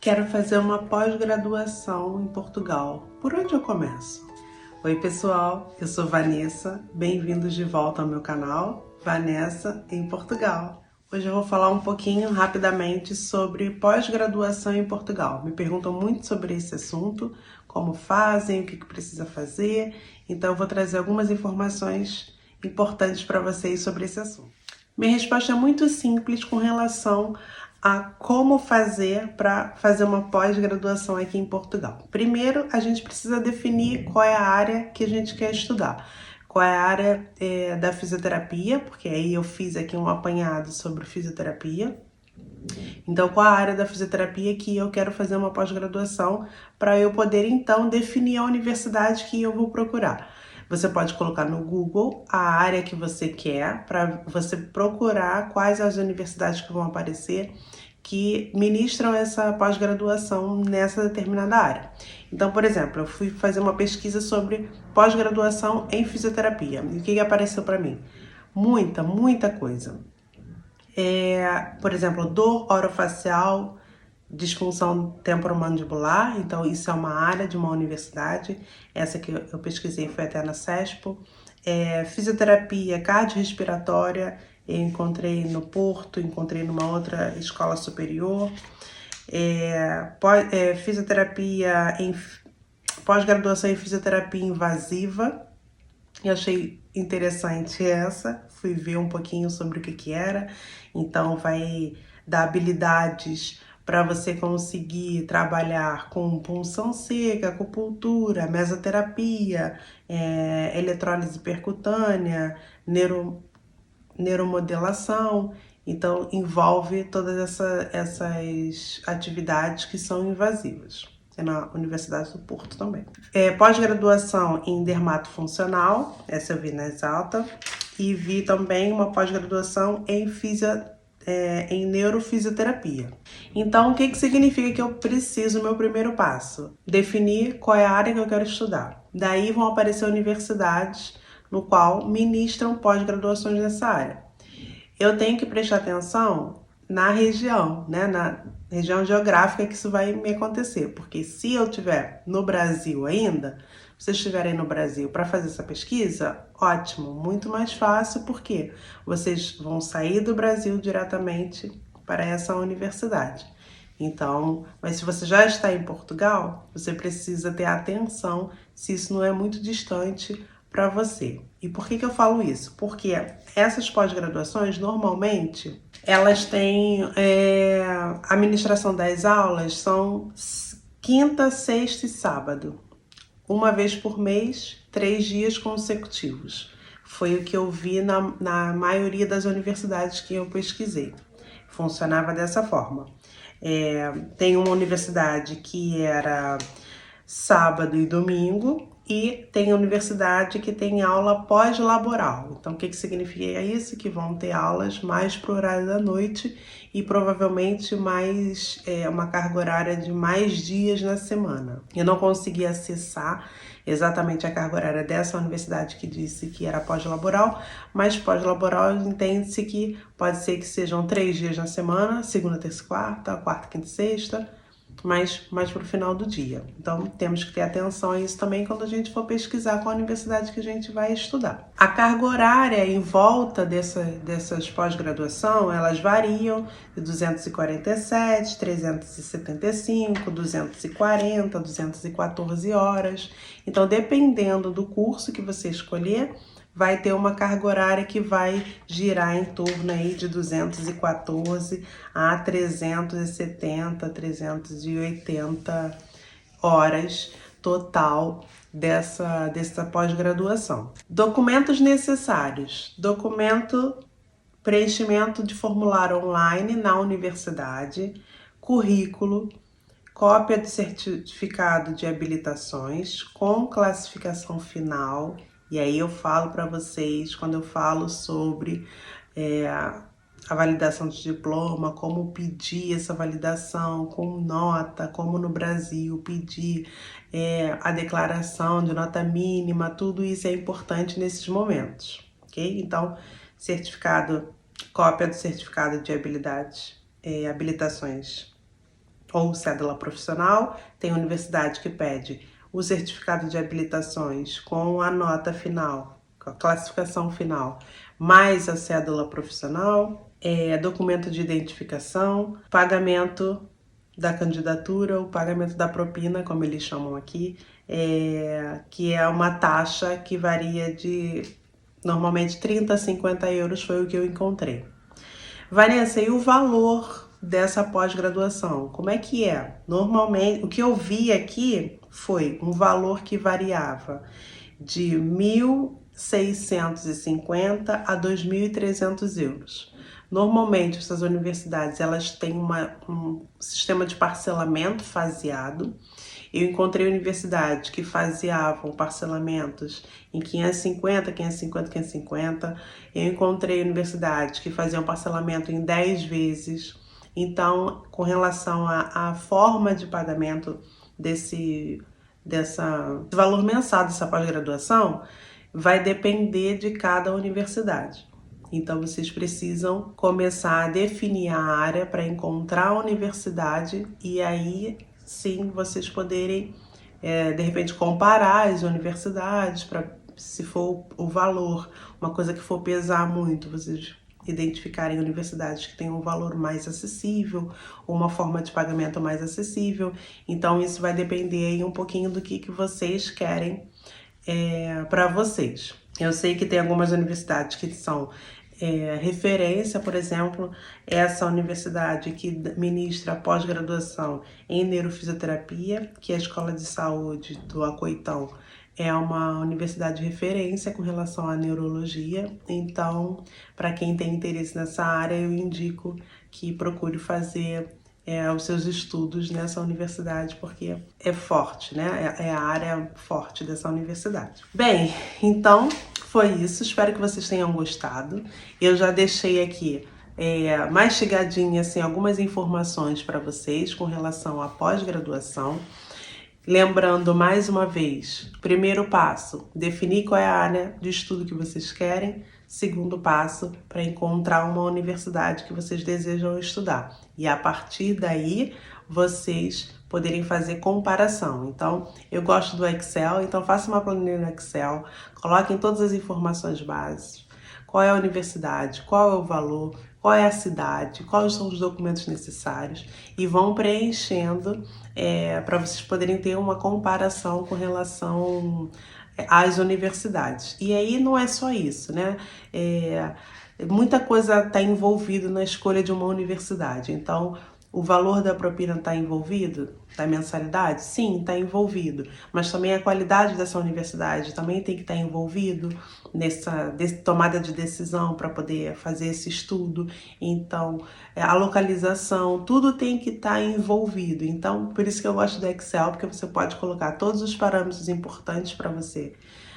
Quero fazer uma pós-graduação em Portugal. Por onde eu começo? Oi pessoal, eu sou Vanessa, bem-vindos de volta ao meu canal, Vanessa em Portugal. Hoje eu vou falar um pouquinho rapidamente sobre pós-graduação em Portugal. Me perguntam muito sobre esse assunto, como fazem, o que precisa fazer, então eu vou trazer algumas informações importantes para vocês sobre esse assunto. Minha resposta é muito simples com relação a como fazer para fazer uma pós-graduação aqui em Portugal. Primeiro, a gente precisa definir qual é a área que a gente quer estudar. Qual é a área da fisioterapia, porque aí eu fiz aqui um apanhado sobre fisioterapia. Então, qual a área da fisioterapia que eu quero fazer uma pós-graduação para eu poder, então, definir a universidade que eu vou procurar. Você pode colocar no Google a área que você quer para você procurar quais as universidades que vão aparecer que ministram essa pós-graduação nessa determinada área. Então, por exemplo, eu fui fazer uma pesquisa sobre pós-graduação em fisioterapia. E o que apareceu para mim? Muita coisa. Por exemplo, dor orofacial, disfunção temporomandibular, então isso é uma área de uma universidade, essa que eu pesquisei foi até na CESPO. Fisioterapia cardiorrespiratória, eu encontrei no Porto, encontrei numa outra escola superior. Fisioterapia em pós-graduação em fisioterapia invasiva, eu achei interessante essa, fui ver um pouquinho sobre o que era, então vai dar habilidades para você conseguir trabalhar com punção seca, acupuntura, mesoterapia, eletrólise percutânea, neuromodelação. Então envolve todas essas atividades que são invasivas. É na Universidade do Porto também. Pós-graduação em dermatofuncional, essa eu vi na Exalta, e vi também uma pós-graduação em neurofisioterapia. Então, o que significa que eu preciso, meu primeiro passo? Definir qual é a área que eu quero estudar. Daí vão aparecer universidades no qual ministram pós-graduações nessa área. Eu tenho que prestar atenção na região, né? Na região geográfica que isso vai me acontecer, porque se eu estiver no Brasil ainda, se vocês estiverem no Brasil para fazer essa pesquisa, ótimo, muito mais fácil, porque vocês vão sair do Brasil diretamente para essa universidade. Então, mas se você já está em Portugal, você precisa ter atenção se isso não é muito distante para você. E por que eu falo isso? Porque essas pós-graduações, normalmente, elas têm a ministração das aulas são quinta, sexta e sábado. Uma vez por mês, 3 dias consecutivos. Foi o que eu vi na maioria das universidades que eu pesquisei. Funcionava dessa forma. Tem uma universidade que era sábado e domingo, e tem universidade que tem aula pós-laboral. Então, o que significa isso? Que vão ter aulas mais pro horário da noite e provavelmente mais uma carga horária de mais dias na semana. Eu não consegui acessar exatamente a carga horária dessa universidade que disse que era pós-laboral, mas pós-laboral entende-se que pode ser que sejam 3 dias na semana, segunda, terça, quarta, quinta e sexta, mas mais para o final do dia. Então, temos que ter atenção a isso também quando a gente for pesquisar qual a universidade que a gente vai estudar. A carga horária em volta dessas pós-graduação, elas variam de 247, 375, 240, 214 horas. Então, dependendo do curso que você escolher, vai ter uma carga horária que vai girar em torno aí de 214 a 370, 380 horas total dessa pós-graduação. Documentos necessários. Preenchimento de formulário online na universidade, currículo, cópia do certificado de habilitações com classificação final. E aí eu falo para vocês, quando eu falo sobre a validação de diploma, como pedir essa validação com nota, como no Brasil pedir a declaração de nota mínima, tudo isso é importante nesses momentos, ok? Então, cópia do certificado de habilitações ou cédula profissional, tem universidade que pede o certificado de habilitações com a nota final, com a classificação final, mais a cédula profissional, documento de identificação, pagamento da candidatura, o pagamento da propina, como eles chamam aqui, que é uma taxa que varia de normalmente 30 a 50 euros, foi o que eu encontrei. Vanessa, e o valor dessa pós-graduação? Como é que é? Normalmente, o que eu vi aqui foi um valor que variava de 1.650 a 2.300 euros. Normalmente, essas universidades elas têm um sistema de parcelamento faseado. Eu encontrei universidades que faseavam parcelamentos em 550, 550, 550. Eu encontrei universidades que faziam parcelamento em 10 vezes. Então, com relação à forma de pagamento desse valor mensal dessa pós-graduação, vai depender de cada universidade. Então, vocês precisam começar a definir a área para encontrar a universidade e aí sim vocês poderem, de repente, comparar as universidades para, se for o valor, uma coisa que for pesar muito, vocês identificarem universidades que têm um valor mais acessível, ou uma forma de pagamento mais acessível. Então, isso vai depender aí um pouquinho do que vocês querem para vocês. Eu sei que tem algumas universidades que são referência, por exemplo, essa universidade que ministra pós-graduação em neurofisioterapia, que é a Escola de Saúde do Acoitão, é uma universidade de referência com relação à neurologia. Então, para quem tem interesse nessa área, eu indico que procure fazer os seus estudos nessa universidade, porque é forte, né? É a área forte dessa universidade. Bem, então foi isso. Espero que vocês tenham gostado. Eu já deixei aqui mastigadinha assim, algumas informações para vocês com relação à pós-graduação. Lembrando mais uma vez, primeiro passo, definir qual é a área de estudo que vocês querem. Segundo passo, para encontrar uma universidade que vocês desejam estudar. E a partir daí, vocês poderem fazer comparação. Então, eu gosto do Excel, então faça uma planilha no Excel, coloquem todas as informações básicas. Qual é a universidade, qual é o valor, qual é a cidade, quais são os documentos necessários e vão preenchendo para vocês poderem ter uma comparação com relação às universidades. E aí não é só isso, né? Muita coisa está envolvida na escolha de uma universidade. Então, o valor da propina está envolvido? Da mensalidade? Sim, está envolvido. Mas também a qualidade dessa universidade também tem que estar envolvido nessa tomada de decisão para poder fazer esse estudo. Então, a localização, tudo tem que estar envolvido. Então, por isso que eu gosto do Excel, porque você pode colocar todos os parâmetros importantes para você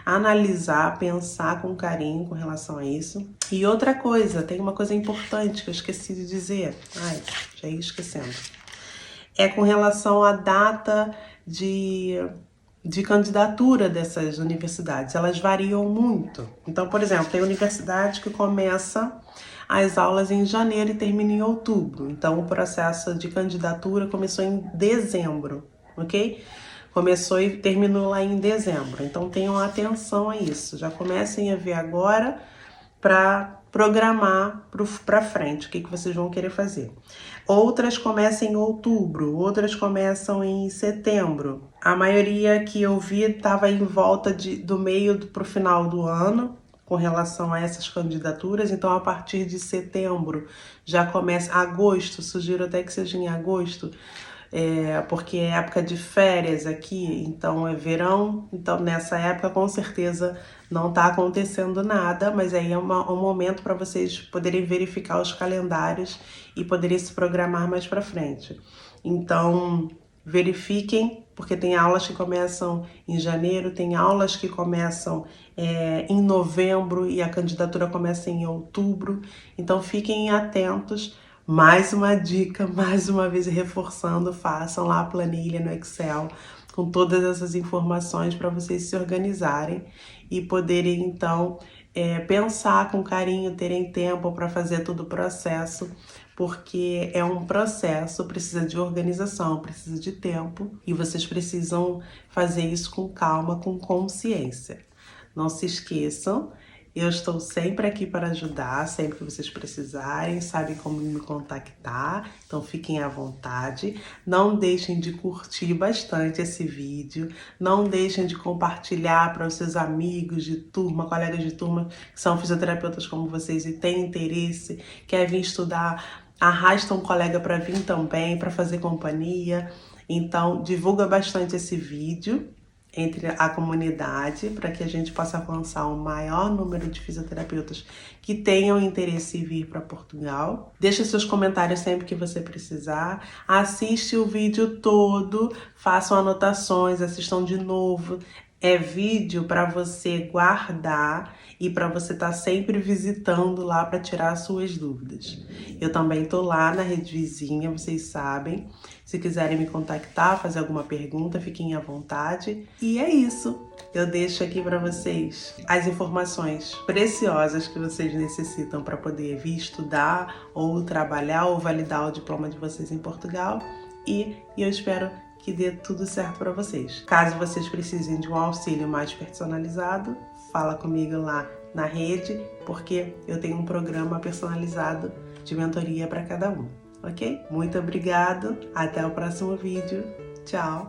analisar, pensar com carinho com relação a isso. E outra coisa, tem uma coisa importante que eu esqueci de dizer. Ai, já ia esquecendo. É com relação à data de candidatura dessas universidades. Elas variam muito. Então, por exemplo, tem universidade que começa as aulas em janeiro e termina em outubro. Então, o processo de candidatura começou em dezembro, ok? Começou e terminou lá em dezembro. Então, tenham atenção a isso. Já comecem a ver agora para programar para frente o que vocês vão querer fazer. Outras começam em outubro, outras começam em setembro. A maioria que eu vi estava em volta do meio para o final do ano, com relação a essas candidaturas. Então, a partir de setembro já começa. Agosto, sugiro até que seja em agosto, porque é época de férias aqui, então é verão, então nessa época com certeza não está acontecendo nada, mas aí é um momento para vocês poderem verificar os calendários e poderem se programar mais para frente. Então, verifiquem, porque tem aulas que começam em janeiro, tem aulas que começam em novembro e a candidatura começa em outubro, então fiquem atentos. Mais uma dica, mais uma vez reforçando, façam lá a planilha no Excel com todas essas informações para vocês se organizarem e poderem então pensar com carinho, terem tempo para fazer todo o processo porque é um processo, precisa de organização, precisa de tempo e vocês precisam fazer isso com calma, com consciência. Não se esqueçam, eu estou sempre aqui para ajudar, sempre que vocês precisarem, sabem como me contactar, então fiquem à vontade. Não deixem de curtir bastante esse vídeo, não deixem de compartilhar para os seus amigos de turma, colegas de turma que são fisioterapeutas como vocês e têm interesse, quer vir estudar, arrasta um colega para vir também, para fazer companhia. Então, divulga bastante esse vídeo entre a comunidade, para que a gente possa alcançar um maior número de fisioterapeutas que tenham interesse em vir para Portugal. Deixa seus comentários sempre que você precisar. Assiste o vídeo todo, façam anotações, assistam de novo. É vídeo para você guardar e para você estar sempre visitando lá para tirar as suas dúvidas. Eu também tô lá na Rede Vizinha, vocês sabem. Se quiserem me contactar, fazer alguma pergunta, fiquem à vontade. E é isso. Eu deixo aqui para vocês as informações preciosas que vocês necessitam para poder vir estudar ou trabalhar ou validar o diploma de vocês em Portugal. E eu espero que dê tudo certo para vocês. Caso vocês precisem de um auxílio mais personalizado, fala comigo lá na rede, porque eu tenho um programa personalizado de mentoria para cada um, ok? Muito obrigado, até o próximo vídeo, tchau!